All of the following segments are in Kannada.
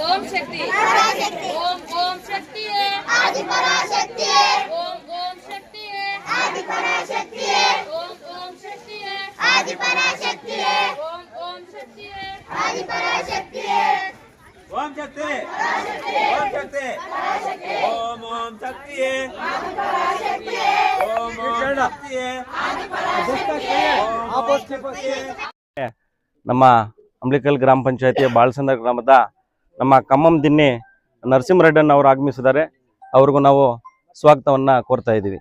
ओम शक्ति ओम ओम शक्ति आदि पराशक्ति ओम ओम शक्ति आदि पराशक्ति ओम ओम शक्ति आदि पराशक्ति ओम ओम शक्ति आदि पराशक्ति ओम शक्ति ओम शक्ति ओम ओम शक्ति ओम ओम शक्ति ನಮ್ಮ ಅಂಬ್ಲಿಕಲ್ ಗ್ರಾಮ ಪಂಚಾಯತಿಯ ಬಾಳಸಂದ್ರ ಗ್ರಾಮದ ನಮ್ಮ ಕಮ್ಮಂ ದಿನ್ನಿ ನರಸಿಂಹರೆಡ್ಡನ್ ಅವರು ಆಗಮಿಸಿದ್ದಾರೆ. ಅವ್ರಿಗೂ ನಾವು ಸ್ವಾಗತವನ್ನ ಕೋರ್ತಾ ಇದ್ದೀವಿ.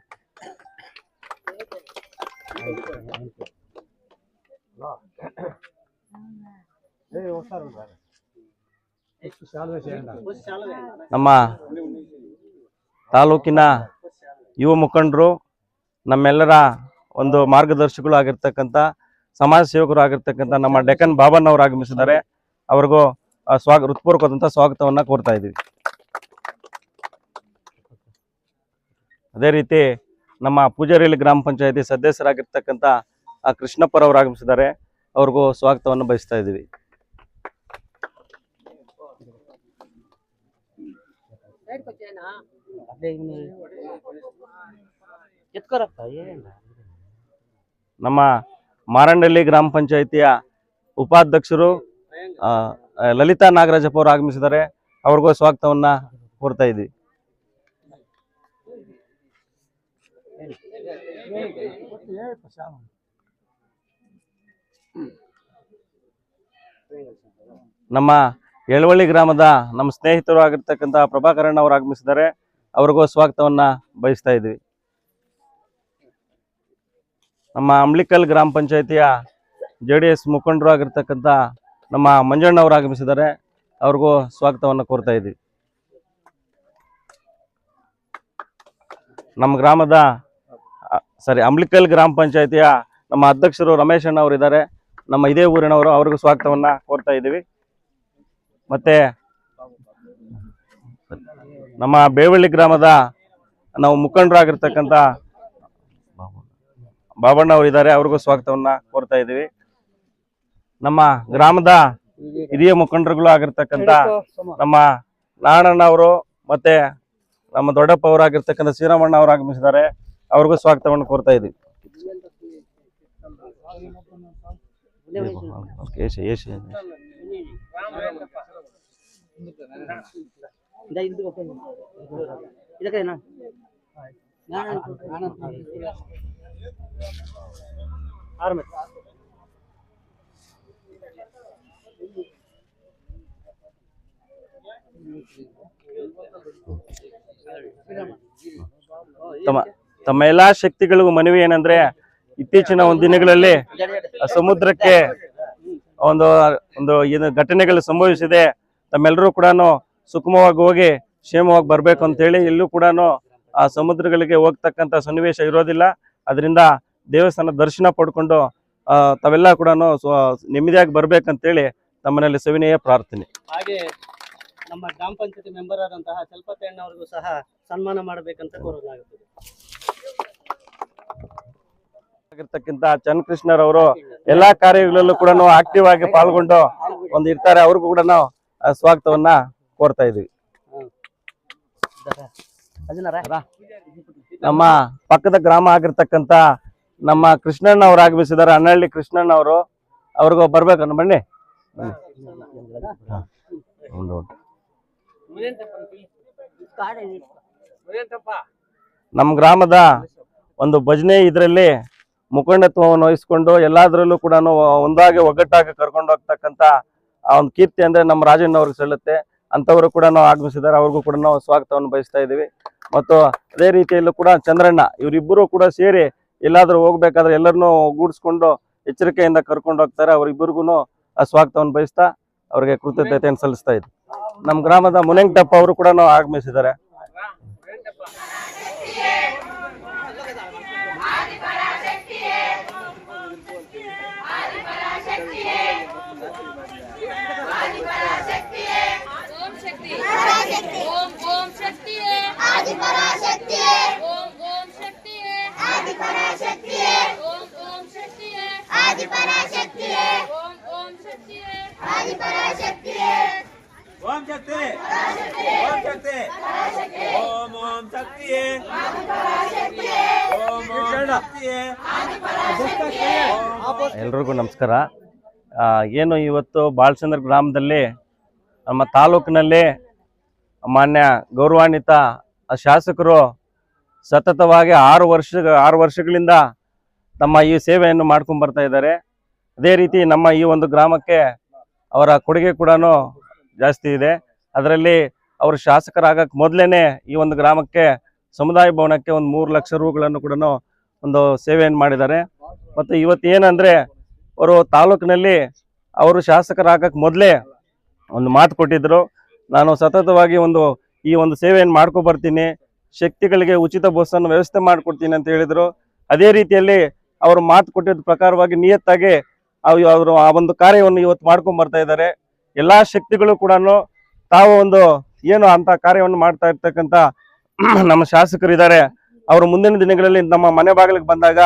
ನಮ್ಮ ತಾಲೂಕಿನ ಯುವ ಮುಖಂಡರು, ನಮ್ಮೆಲ್ಲರ ಒಂದು ಮಾರ್ಗದರ್ಶಿಗಳು ಆಗಿರ್ತಕ್ಕಂಥ ಸಮಾಜ ಸೇವಕರು ಆಗಿರ್ತಕ್ಕಂಥ ನಮ್ಮ ಡೆಕ್ಕನ್ ಬಾಬನ್ ಅವರು ಆಗಮಿಸಿದ್ದಾರೆ. ಅವ್ರಿಗೂ ಹೃತ್ಪೂರ್ವಕವಾದಂಥ ಸ್ವಾಗತವನ್ನ ಕೋರ್ತಾ ಇದ್ದೀವಿ. ಅದೇ ರೀತಿ ನಮ್ಮ ಪೂಜಾರಿಯಲ್ಲಿ ಗ್ರಾಮ ಪಂಚಾಯತಿ ಸದಸ್ಯರಾಗಿರ್ತಕ್ಕಂಥ ಕೃಷ್ಣಪ್ಪರವರು ಆಗಮಿಸಿದ್ದಾರೆ. ಅವ್ರಿಗೂ ಸ್ವಾಗತವನ್ನು ಬಯಸ್ತಾ ಇದ್ದೀವಿ. ನಮ್ಮ ಮಾರಂಡಳ್ಳಿ ಗ್ರಾಮ ಪಂಚಾಯತಿಯ ಉಪಾಧ್ಯಕ್ಷರು ಲಲಿತಾ ನಾಗರಾಜಪ್ಪ ಅವರು ಆಗಮಿಸಿದ್ದಾರೆ. ಅವ್ರಿಗೂ ಸ್ವಾಗತವನ್ನ ಕೋರ್ತಾ ಇದ್ದೀವಿ. ನಮ್ಮ ಎಳವಳ್ಳಿ ಗ್ರಾಮದ ನಮ್ಮ ಸ್ನೇಹಿತರು ಆಗಿರ್ತಕ್ಕಂಥ ಪ್ರಭಾಕರಣ್ಣ ಅವರು ಆಗಮಿಸಿದ್ದಾರೆ. ಅವ್ರಿಗೂ ಸ್ವಾಗತವನ್ನ ಬಯಸ್ತಾ ಇದ್ವಿ. ನಮ್ಮ ಅಂಬ್ಲಿಕಲ್ ಗ್ರಾಮ ಪಂಚಾಯತಿಯ JDS ಮುಖಂಡರು ಆಗಿರ್ತಕ್ಕಂಥ ನಮ್ಮ ಮಂಜಣ್ಣ ಅವರು ಆಗಮಿಸಿದ್ದಾರೆ. ಅವ್ರಿಗೂ ಸ್ವಾಗತವನ್ನ ಕೋರ್ತಾ ಇದ್ವಿ. ನಮ್ಮ ಗ್ರಾಮದ ಅಂಬ್ಲಿಕಲ್ ಗ್ರಾಮ ಪಂಚಾಯತಿಯ ನಮ್ಮ ಅಧ್ಯಕ್ಷರು ರಮೇಶ್ ಅಣ್ಣ ಅವರು ಇದ್ದಾರೆ. ನಮ್ಮ ಇದೇ ಊರಿನವರು. ಅವ್ರಿಗೂ ಸ್ವಾಗತವನ್ನ ಕೋರ್ತಾ ಇದ್ದೀವಿ. ಮತ್ತೆ ನಮ್ಮ ಬೇವಳ್ಳಿ ಗ್ರಾಮದ ನಾವು ಮುಖಂಡರಾಗಿರ್ತಕ್ಕಂಥ ಬಾಬಣ್ಣ ಅವರು ಇದ್ದಾರೆ. ಅವ್ರಿಗೂ ಸ್ವಾಗತವನ್ನ ಕೋರ್ತಾ ಇದ್ದೀವಿ. ನಮ್ಮ ಗ್ರಾಮದ ಹಿರಿಯ ಮುಖಂಡರುಗಳು ಆಗಿರ್ತಕ್ಕಂಥ ನಮ್ಮ ನಾರಾಯಣಣ್ಣ ಅವರು ಮತ್ತೆ ನಮ್ಮ ದೊಡ್ಡಪ್ಪ ಅವರಾಗಿರ್ತಕ್ಕಂಥ ಶ್ರೀರಾಮಣ್ಣ ಅವರು ಆಗಮಿಸಿದ್ದಾರೆ. ಅವ್ರಿಗೂ ಸ್ವಾಗತವನ್ನು ಕೋರ್ತಾ ಇದ್ದೀವಿ. ತಮ್ಮ ಎಲ್ಲಾ ಶಕ್ತಿಗಳಿಗೂ ಮನವಿ ಏನಂದ್ರೆ, ಇತ್ತೀಚಿನ ಒಂದು ದಿನಗಳಲ್ಲಿ ಸಮುದ್ರಕ್ಕೆ ಒಂದು ಏನು ಘಟನೆಗಳು ಸಂಭವಿಸಿದೆ. ತಮ್ಮೆಲ್ಲರೂ ಕೂಡ ಸುಗಮವಾಗಿ ಹೋಗಿ ಕ್ಷೇಮವಾಗಿ ಬರ್ಬೇಕು ಅಂತ ಹೇಳಿ ಎಲ್ಲೂ ಕೂಡ ಆ ಸಮುದ್ರಗಳಿಗೆ ಹೋಗ್ತಕ್ಕಂಥ ಸನ್ನಿವೇಶ ಇರೋದಿಲ್ಲ. ಅದರಿಂದ ದೇವಸ್ಥಾನ ದರ್ಶನ ಪಡ್ಕೊಂಡು ತಾವೆಲ್ಲ ಕೂಡ ನೆಮ್ಮದಿಯಾಗಿ ಬರ್ಬೇಕಂತೇಳಿ ತಮ್ಮನಲ್ಲಿ ಸವಿನಯ ಪ್ರಾರ್ಥನೆ. ಹಾಗೆ ನಮ್ಮ ಗ್ರಾಮ ಪಂಚಾಯತಿ ಮೆಂಬರ್ ಆದಂತಹ ಚಲಪತಿಯಣ್ಣ ಅವರಿಗೂ ಸಹ ಸನ್ಮಾನ ಮಾಡಬೇಕಂತ ಕೋರಲಾಗುತ್ತದೆ. ಆಗಿರ್ತಕ್ಕಂಥ ಚನ್ನಕೃಷ್ಣರವರು ಎಲ್ಲಾ ಕಾರ್ಯಗಳಲ್ಲೂ ಕೂಡ ಆಕ್ಟಿವ್ ಆಗಿ ಪಾಲ್ಗೊಂಡು ಇರ್ತಾರೆ. ಅವ್ರಿಗೂ ಕೂಡ ನಾವು ಸ್ವಾಗತವನ್ನ ಕೋರ್ತಾ ಇದೀವಿ. ನಮ್ಮ ಪಕ್ಕದ ಗ್ರಾಮ ಆಗಿರ್ತಕ್ಕಂಥ ನಮ್ಮ ಕೃಷ್ಣಣ್ಣ ಅವರು ಆಗಮಿಸಿದ್ದಾರೆ. ಅಣ್ಣಹಳ್ಳಿ ಕೃಷ್ಣಣ್ಣ ಅವರು. ಅವ್ರಿಗೂ ಬರ್ಬೇಕನ್ನ ಬನ್ನಿ. ನಮ್ಮ ಗ್ರಾಮದ ಒಂದು ಭಜನೆ ಇದರಲ್ಲಿ ಮುಖಂಡತ್ವವನ್ನು ವಹಿಸಿಕೊಂಡು ಎಲ್ಲಾದ್ರಲ್ಲೂ ಕೂಡ ಒಂದಾಗಿ ಒಗ್ಗಟ್ಟಾಗಿ ಕರ್ಕೊಂಡು ಹೋಗ್ತಕ್ಕಂಥ ಆ ಒಂದು ಕೀರ್ತಿ ಅಂದ್ರೆ ನಮ್ಮ ರಾಜಣ್ಣ ಅವ್ರಿಗೆ ಸಲ್ಲುತ್ತೆ. ಅಂತವರು ಕೂಡ ಆಗಮಿಸಿದ್ದಾರೆ. ಅವ್ರಿಗೂ ಕೂಡ ನಾವು ಸ್ವಾಗತವನ್ನು ಬಯಸ್ತಾ ಇದ್ದೀವಿ. ಮತ್ತು ಅದೇ ರೀತಿಯಲ್ಲೂ ಕೂಡ ಚಂದ್ರಣ್ಣ, ಇವರಿಬ್ಬರು ಕೂಡ ಸೇರಿ ಎಲ್ಲಾದ್ರೂ ಹೋಗ್ಬೇಕಾದ್ರೆ ಎಲ್ಲರನ್ನೂ ಒಗ್ಗೂಡಿಸ್ಕೊಂಡು ಎಚ್ಚರಿಕೆಯಿಂದ ಕರ್ಕೊಂಡು ಹೋಗ್ತಾರೆ. ಅವರಿಬ್ಬರಿಗೂ ಸ್ವಾಗತವನ್ನು ಬಯಸ್ತಾ ಅವ್ರಿಗೆ ಕೃತಜ್ಞತೆಯನ್ನು ಸಲ್ಲಿಸ್ತಾ ಇದ್ವಿ. ನಮ್ಮ ಗ್ರಾಮದ ಮುನೆಂಕಟಪ್ಪ ಅವರು ಕೂಡ ಆಗಮಿಸಿದ್ದಾರೆ. ओम ओम शक्ति आदि पराशक्ति ओम ओम शक्ति आदि पराशक्ति ओम ओम शक्ति आदि पराशक्ति ओम ओम शक्ति आदि पराशक्ति ओम ಓಂ ಶಕ್ತಿ ಓಂ ಶಕ್ತಿ ಓಂ ಓಂ ಶಕ್ತಿಯೇ ಓಂ ಓಂ ಶಕ್ತಿಯೇ. ಎಲ್ರಿಗೂ ನಮಸ್ಕಾರ. ಏನು ಇವತ್ತು ಬಾಳಚಂದ್ರ ಗ್ರಾಮದಲ್ಲಿ ನಮ್ಮ ತಾಲೂಕಿನಲ್ಲಿ ಮಾನ್ಯ ಗೌರವಾನ್ವಿತ ಶಾಸಕರು ಸತತವಾಗಿ 6 ವರ್ಷಗಳಿಂದ ತಮ್ಮ ಈ ಸೇವೆಯನ್ನು ಮಾಡ್ಕೊಂಡು ಬರ್ತಾ ಇದ್ದಾರೆ. ಅದೇ ರೀತಿ ನಮ್ಮ ಈ ಒಂದು ಗ್ರಾಮಕ್ಕೆ ಅವರ ಕೊಡುಗೆ ಕೂಡ ಜಾಸ್ತಿ ಇದೆ. ಅದರಲ್ಲಿ ಅವರು ಶಾಸಕರಾಗಕ್ಕೆ ಮೊದಲೇ ಈ ಒಂದು ಗ್ರಾಮಕ್ಕೆ ಸಮುದಾಯ ಭವನಕ್ಕೆ ಒಂದು 3 ಲಕ್ಷ ರೂಗಳನ್ನು ಕೂಡ ಒಂದು ಸೇವೆಯನ್ನು ಮಾಡಿದ್ದಾರೆ. ಮತ್ತು ಇವತ್ತು ಏನಂದರೆ ಅವರು ತಾಲೂಕಿನಲ್ಲಿ ಅವರು ಶಾಸಕರಾಗಕ್ಕೆ ಮೊದಲೇ ಒಂದು ಮಾತು ಕೊಟ್ಟಿದ್ದರು, ನಾನು ಸತತವಾಗಿ ಈ ಒಂದು ಸೇವೆಯನ್ನು ಮಾಡ್ಕೊ ಬರ್ತೀನಿ, ಶಕ್ತಿಗಳಿಗೆ ಉಚಿತ ಬಸ್ಸನ್ನು ವ್ಯವಸ್ಥೆ ಮಾಡಿಕೊಡ್ತೀನಿ ಅಂತ ಹೇಳಿದರು. ಅದೇ ರೀತಿಯಲ್ಲಿ ಅವರು ಮಾತು ಕೊಟ್ಟಿದ್ದ ಪ್ರಕಾರವಾಗಿ ನಿಯತ್ತಾಗಿ ಅವರು ಆ ಒಂದು ಕಾರ್ಯವನ್ನು ಇವತ್ತು ಮಾಡ್ಕೊಂಡು ಬರ್ತಾ ಇದ್ದಾರೆ. ಎಲ್ಲ ಶಕ್ತಿಗಳು ಕೂಡ ತಾವು ಏನು ಅಂತ ಕಾರ್ಯವನ್ನು ಮಾಡ್ತಾ ಇರ್ತಕ್ಕಂಥ ನಮ್ಮ ಶಾಸಕರಿದ್ದಾರೆ. ಅವರು ಮುಂದಿನ ದಿನಗಳಲ್ಲಿ ನಮ್ಮ ಮನೆ ಬಾಗಿಲಿಗೆ ಬಂದಾಗ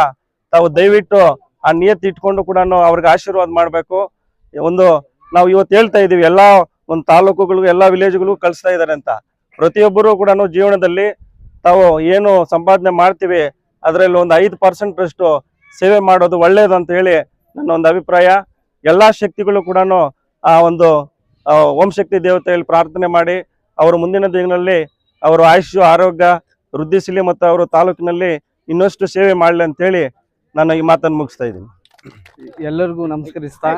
ತಾವು ದಯವಿಟ್ಟು ಆ ನಿಯತ್ತು ಇಟ್ಕೊಂಡು ಕೂಡ ಅವ್ರಿಗೆ ಆಶೀರ್ವಾದ ಮಾಡಬೇಕು. ನಾವು ಇವತ್ತು ಹೇಳ್ತಾ ಇದ್ದೀವಿ, ಎಲ್ಲ ಒಂದು ತಾಲೂಕುಗಳಿಗೂ ಎಲ್ಲ ವಿಲೇಜ್ಗಳಿಗೂ ಕಳಿಸ್ತಾ ಇದ್ದಾರೆ ಅಂತ. ಪ್ರತಿಯೊಬ್ಬರು ಕೂಡ ಜೀವನದಲ್ಲಿ ತಾವು ಏನು ಸಂಪಾದನೆ ಮಾಡ್ತೀವಿ ಅದರಲ್ಲಿ ಒಂದು 5% ಸೇವೆ ಮಾಡೋದು ಒಳ್ಳೆಯದು ಅಂತ ಹೇಳಿ ನನ್ನ ಒಂದು ಅಭಿಪ್ರಾಯ. ಎಲ್ಲ ಶಕ್ತಿಗಳು ಕೂಡ ಆ ಒಂದು ಓಂ ಶಕ್ತಿ ದೇವತೆಯಲ್ಲಿ ಪ್ರಾರ್ಥನೆ ಮಾಡಿ ಅವರು ಮುಂದಿನ ದಿನಗಳಲ್ಲಿ ಅವರು ಆಯುಷ್ಯ ಆರೋಗ್ಯ ವೃದ್ಧಿಸಲಿ ಮತ್ತು ಅವರು ತಾಲೂಕಿನಲ್ಲಿ ಇನ್ನಷ್ಟು ಸೇವೆ ಮಾಡಲಿ ಅಂತೇಳಿ ನಾನು ಈ ಮಾತನ್ನು ಮುಗಿಸ್ತಾ ಇದ್ದೀನಿ. ಎಲ್ಲರಿಗೂ ನಮಸ್ಕರಿಸ್ತಾ,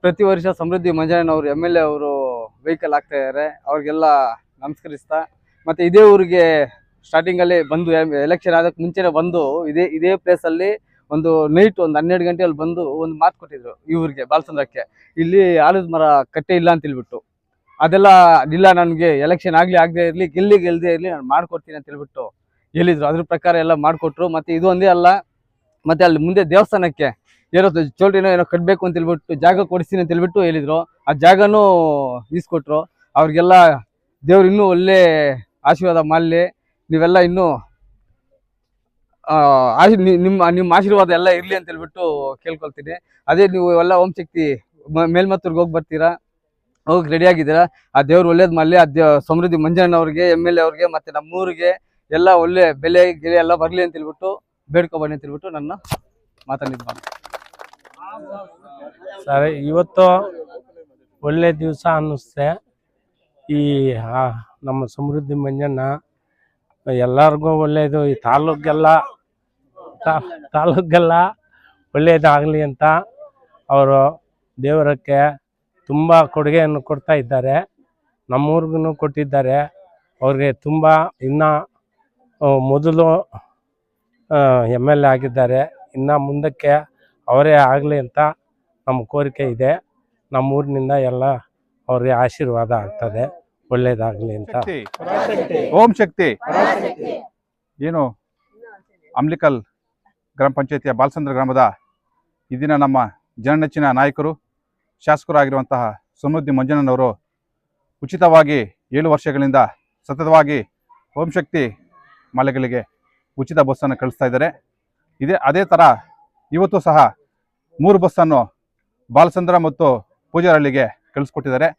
ಪ್ರತಿ ವರ್ಷ ಸಮೃದ್ಧಿ ಮಂಜಣ್ಣನವರು MLA ಅವರು ವೆಹಿಕಲ್ ಆಗ್ತಾ ಇದ್ದಾರೆ. ಅವ್ರಿಗೆಲ್ಲ ನಮಸ್ಕರಿಸ್ತಾ, ಮತ್ತು ಇದೇ ಊರಿಗೆ ಸ್ಟಾರ್ಟಿಂಗಲ್ಲಿ ಬಂದು ಎಲೆಕ್ಷನ್ ಆದಕ್ಕೆ ಮುಂಚೆನೇ ಬಂದು ಇದೇ ಪ್ಲೇಸಲ್ಲಿ ಒಂದು ನೈಟ್ ಒಂದು 12 ಗಂಟೆಯಲ್ಲಿ ಬಂದು ಒಂದು ಮಾತು ಕೊಟ್ಟಿದ್ರು ಈ ಊರಿಗೆ ಬಾಲಚಂದ್ರಕ್ಕೆ, ಇಲ್ಲಿ ಆಲದ ಮರ ಕಟ್ಟೆ ಇಲ್ಲ ಅಂತ ಹೇಳ್ಬಿಟ್ಟು, ಅದೆಲ್ಲ ಇಲ್ಲ ನನಗೆ ಎಲೆಕ್ಷನ್ ಆಗದೆ ಇರಲಿ ಗೆಲ್ಲದೆ ಇರಲಿ ನಾನು ಮಾಡ್ಕೊಡ್ತೀನಿ ಅಂತ ಹೇಳ್ಬಿಟ್ಟು ಹೇಳಿದ್ರು. ಅದ್ರ ಪ್ರಕಾರ ಎಲ್ಲ ಮಾಡಿಕೊಟ್ರು. ಮತ್ತು ಇದು ಒಂದೇ ಅಲ್ಲ, ಮತ್ತು ಅಲ್ಲಿ ಮುಂದೆ ದೇವಸ್ಥಾನಕ್ಕೆ ಏನೋ ಚೋಲ್ಟಿನೋ ಏನೋ ಕಟ್ಟಬೇಕು ಅಂತ ಹೇಳ್ಬಿಟ್ಟು ಜಾಗ ಕೊಡಿಸ್ತೀನಿ ಅಂತ ಹೇಳ್ಬಿಟ್ಟು ಹೇಳಿದ್ರು. ಆ ಜಾಗನೂ ಈಸ್ಕೊಟ್ರು. ಅವ್ರಿಗೆಲ್ಲ ದೇವ್ರು ಇನ್ನೂ ಒಳ್ಳೆ ಆಶೀರ್ವಾದ ಮಾಡಲಿ. ನೀವೆಲ್ಲ ಇನ್ನೂ ನಿಮ್ಮ ಆಶೀರ್ವಾದ ಎಲ್ಲ ಇರಲಿ ಅಂತ ಹೇಳ್ಬಿಟ್ಟು ಕೇಳ್ಕೊಳ್ತೀನಿ. ಅದೇ ನೀವು ಎಲ್ಲ ಓಂ ಶಕ್ತಿ ಮೇಲ್ಮತ್ತೂರ್ಗೆ ಹೋಗಿ ಬರ್ತೀರಾ, ಹೋಗಿ ರೆಡಿ ಆಗಿದ್ದೀರಾ. ಆ ದೇವ್ರು ಒಳ್ಳೇದು ಮಾಡಲಿ. ಸಮೃದ್ಧಿ ಮಂಜಣ್ಣವ್ರಿಗೆ MLA ಅವ್ರಿಗೆ ಮತ್ತು ನಮ್ಮೂರಿಗೆ ಎಲ್ಲ ಒಳ್ಳೆ ಬೆಲೆ ಎಲ್ಲ ಬರಲಿ ಅಂತ ಹೇಳ್ಬಿಟ್ಟು ಬೇಡ್ಕೊಬನ್ನಿ ಅಂತ ಹೇಳ್ಬಿಟ್ಟು ನನ್ನ ಮಾತಾಡಿದ್ದು. ಸರಿ, ಇವತ್ತು ಒಳ್ಳೆ ದಿವಸ ಅನ್ನಿಸ್ತೆ. ಈ ನಮ್ಮ ಸಮೃದ್ಧಿ ಮಂಜಣ್ಣ ಎಲ್ಲರಿಗೂ ಒಳ್ಳೆಯದು, ಈ ತಾಲೂಕೆಲ್ಲ ಒಳ್ಳೆಯದಾಗಲಿ ಅಂತ ಅವರು ದೇವರಕ್ಕೆ ತುಂಬ ಕೊಡುಗೆಯನ್ನು ಕೊಡ್ತಾ ಇದ್ದಾರೆ. ನಮ್ಮೂರಿಗೂ ಕೊಟ್ಟಿದ್ದಾರೆ. ಅವ್ರಿಗೆ ತುಂಬ ಇನ್ನೂ ಮೊದಲು MLA ಆಗಿದ್ದಾರೆ, ಇನ್ನು ಮುಂದಕ್ಕೆ ಅವರೇ ಆಗಲಿ ಅಂತ ನಮ್ಮ ಕೋರಿಕೆ ಇದೆ. ನಮ್ಮೂರಿನಿಂದ ಎಲ್ಲ ಅವ್ರಿಗೆ ಆಶೀರ್ವಾದ ಆಗ್ತದೆ, ಒಳ್ಳೇದಾಗಲಿ ಅಂತ. ಓಂ ಶಕ್ತಿ ಏನು ಅಮ್ಲಿಕಲ್ ಗ್ರಾಮ ಪಂಚಾಯತಿಯ ಬಾಲಚಂದ್ರ ಗ್ರಾಮದ ಈ ದಿನ ನಮ್ಮ ಜನನೆಚ್ಚಿನ ನಾಯಕರು ಶಾಸಕರಾಗಿರುವಂತಹ ಸಮೃದ್ಧಿ ಮಂಜಣ್ಣನವರು ಉಚಿತವಾಗಿ 7 ವರ್ಷಗಳಿಂದ ಸತತವಾಗಿ ಓಂ ಶಕ್ತಿ ಮಾಲೆಗಳಿಗೆ ಉಚಿತ ಬಸ್ಸನ್ನು ಕಳಿಸ್ತಾ ಇದ್ದಾರೆ. ಅದೇ ಥರ ಇವತ್ತು ಸಹ 3 ಬಸ್ಸನ್ನು ಬಾಲಚಂದ್ರ ಮತ್ತು ಪೂಜಾರಹಳ್ಳಿಗೆ ಕಳಿಸ್ಕೊಟ್ಟಿದ್ದಾರೆ.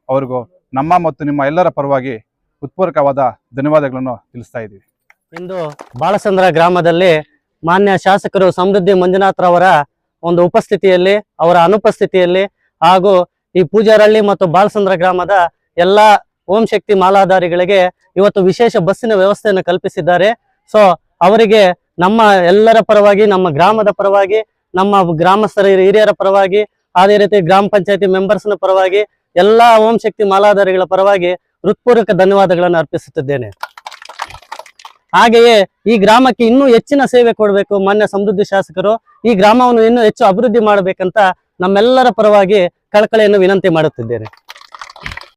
ಅವ್ರಿಗೂ ನಮ್ಮ ಮತ್ತು ನಿಮ್ಮ ಎಲ್ಲರ ಪರವಾಗಿ ಹೃತ್ಪೂರ್ವಕವಾದ ಧನ್ಯವಾದಗಳನ್ನು ತಿಳಿಸ್ತಾ ಇದ್ದೀವಿ. ಇಂದು ಬಾಲಚಂದ್ರ ಗ್ರಾಮದಲ್ಲಿ ಮಾನ್ಯ ಶಾಸಕರು ಸಮೃದ್ಧಿ ಮಂಜುನಾಥ್ರವರ ಒಂದು ಉಪಸ್ಥಿತಿಯಲ್ಲಿ, ಅವರ ಅನುಪಸ್ಥಿತಿಯಲ್ಲಿ ಹಾಗೂ ಈ ಪೂಜಾರಹಳ್ಳಿ ಮತ್ತು ಬಾಲಚಂದ್ರ ಗ್ರಾಮದ ಎಲ್ಲ ಓಂ ಶಕ್ತಿ ಮಾಲಾಧಾರಿಗಳಿಗೆ ಇವತ್ತು ವಿಶೇಷ ಬಸ್ಸಿನ ವ್ಯವಸ್ಥೆಯನ್ನು ಕಲ್ಪಿಸಿದ್ದಾರೆ. ಸೊ ಅವರಿಗೆ ನಮ್ಮ ಎಲ್ಲರ ಪರವಾಗಿ, ನಮ್ಮ ಗ್ರಾಮದ ಪರವಾಗಿ, ನಮ್ಮ ಗ್ರಾಮಸ್ಥರ ಹಿರಿಯರ ಪರವಾಗಿ, ಅದೇ ರೀತಿ ಗ್ರಾಮ ಪಂಚಾಯತಿ ಮೆಂಬರ್ಸ್ನ ಪರವಾಗಿ, ಎಲ್ಲ ಓಂ ಶಕ್ತಿ ಮಾಲಾಧಾರಿಗಳ ಪರವಾಗಿ ಹೃತ್ಪೂರ್ವಕ ಧನ್ಯವಾದಗಳನ್ನು ಅರ್ಪಿಸುತ್ತಿದ್ದೇನೆ. ಹಾಗೆಯೇ ಈ ಗ್ರಾಮಕ್ಕೆ ಇನ್ನೂ ಹೆಚ್ಚಿನ ಸೇವೆ ಕೊಡಬೇಕು ಮಾನ್ಯ ಸಮೃದ್ಧಿ ಶಾಸಕರು. ಈ ಗ್ರಾಮವನ್ನು ಇನ್ನೂ ಹೆಚ್ಚು ಅಭಿವೃದ್ಧಿ ಮಾಡಬೇಕಂತ ನಮ್ಮೆಲ್ಲರ ಪರವಾಗಿ ಕಳಕಳಿಯನ್ನು ವಿನಂತಿ ಮಾಡುತ್ತಿದ್ದೇನೆ.